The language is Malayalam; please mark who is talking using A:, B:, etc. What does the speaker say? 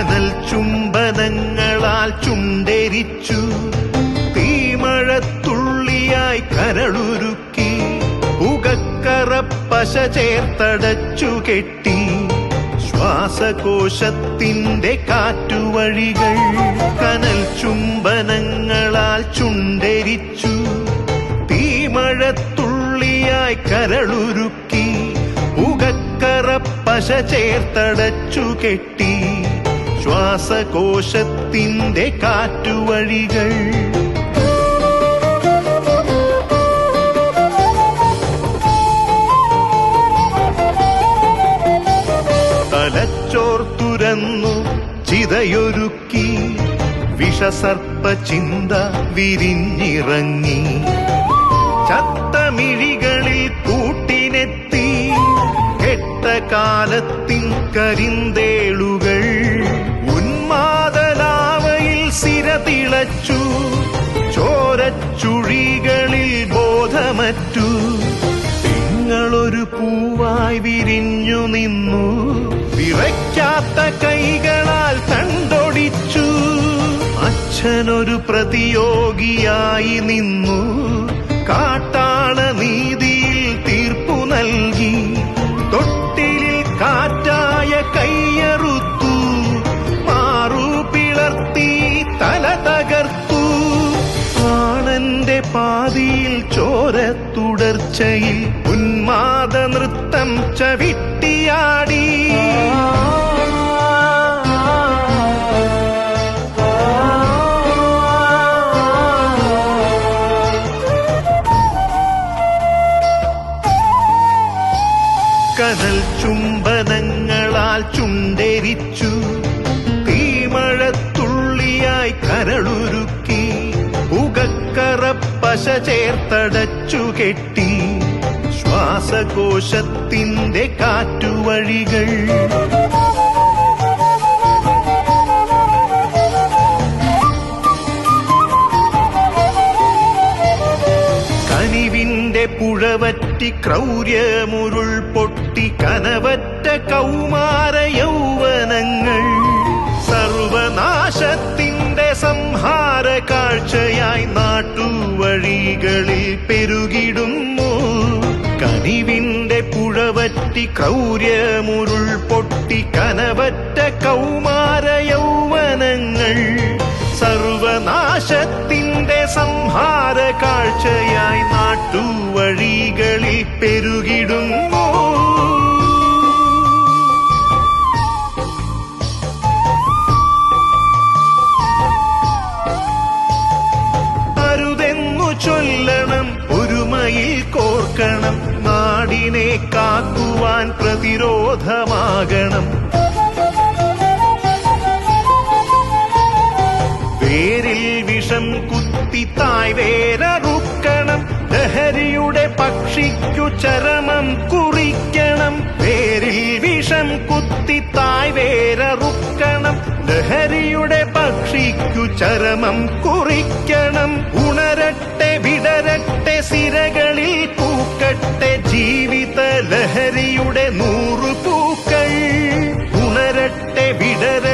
A: കനൽ ചുംബനങ്ങളാൽ ചുണ്ടെരിച്ചു, തീമഴത്തുള്ളിയായി കരളുരുക്കി, പുകക്കറപ്പശ ചേർത്തടച്ചു കെട്ടി, ശ്വാസകോശത്തിന്റെ കാറ്റുവഴികൾ. കനൽ ചുംബനങ്ങളാൽ ചുണ്ടെരിച്ചു, തീമഴത്തുള്ളിയായി കരളുരുക്കി, പുകക്കറപ്പശ ചേർത്തടച്ചു കെട്ടി, ശ്വാസകോശത്തിന്റെ കാറ്റുവഴികൾ. തലച്ചോർ തുരന്നു ചിതയൊരുക്കി, വിഷസർപ്പ ചിന്ത വിരിഞ്ഞിറങ്ങി, ചത്തമിഴികളിൽ കൂട്ടിനെത്തി, കെട്ട കാലത്തിൻ കരിന്തേളുകൾ. ഉന്മാദലാവയിൽ സിര തിളച്ചു, ചോരച്ചുഴികളിൽ ബോധമറ്റു, തിങ്ങളൊരു പൂവായി വിരിഞ്ഞു നിന്നു, വിറയ്ക്കാത്ത കൈകളാൽ തണ്ടൊടിച്ചു. അച്ഛനൊരു പ്രതിയോഗിയായി നിന്നു, കാട്ടാള നീതിയിൽ തീർപ്പു നൽകി, തൊട്ടിലിൽ കാറ്റായ കൈയറുത്തു, മാറു പിളർത്തി തല തകർത്തു. പ്രാണന്റെ പാതിയിൽ ചോരത്തുടർച്ചയിൽ ഉന്മാദ നൃത്തം ചവിട്ടിയാടി. കനൽ ചുംബനങ്ങളാൽ ചുണ്ടെരിച്ചു, തീമഴത്തുള്ളിയായി കരളുരുക്കി, പുകക്കറപ്പശ ചേർത്തടച്ചു കെട്ടി, ശ്വാസകോശത്തിന്റെ കാറ്റുവഴികൾ. കനിവിന്റെ പുഴവറ്റി ക്രൗര്യമുരുൾ പൊട്ടി, കനവറ്റ കൗമാര യൗവനങ്ങൾ സർവനാശത്തിന്റെ സംഹാര കാഴ്ചയായി നാട്ടുവഴികളിൽ പെരുകിടുന്നു. കനിവിന്റെ പുഴവറ്റി ക്രൗര്യമുരുൾ പൊട്ടി, കനവറ്റ കൗമാര യൗവനങ്ങൾ സർവനാശത്തിന്റെ സംഹാര കാഴ്ചയായി നാട്ടുവഴികളിൽ പെരുകിടുന്നു. അരുതെന്നു ചൊല്ലണം, ഒരുമയിൽ കോർക്കണം, നാടിനെ കാക്കുവാൻ പ്രതിരോധമാകണം. വേരിൽ വിഷം കുത്തി തായ് വേരറുക്കണം, ലഹരിയുടെ പക്ഷിക്കു ചരമം കുറിക്കണം. വേരിൽ വിഷം കുത്തി തായ് വേരറുക്കണം, ലഹരിയുടെ പക്ഷിക്കു ചരമം കുറിക്കണം. ഉണരട്ടെ വിടരട്ടെ സിരകളിൽ പൂക്കട്ടെ, ജീവിത ലഹരിയുടെ 100 പൂക്കൾ. ഉണരട്ടെ വിടരട്ടെ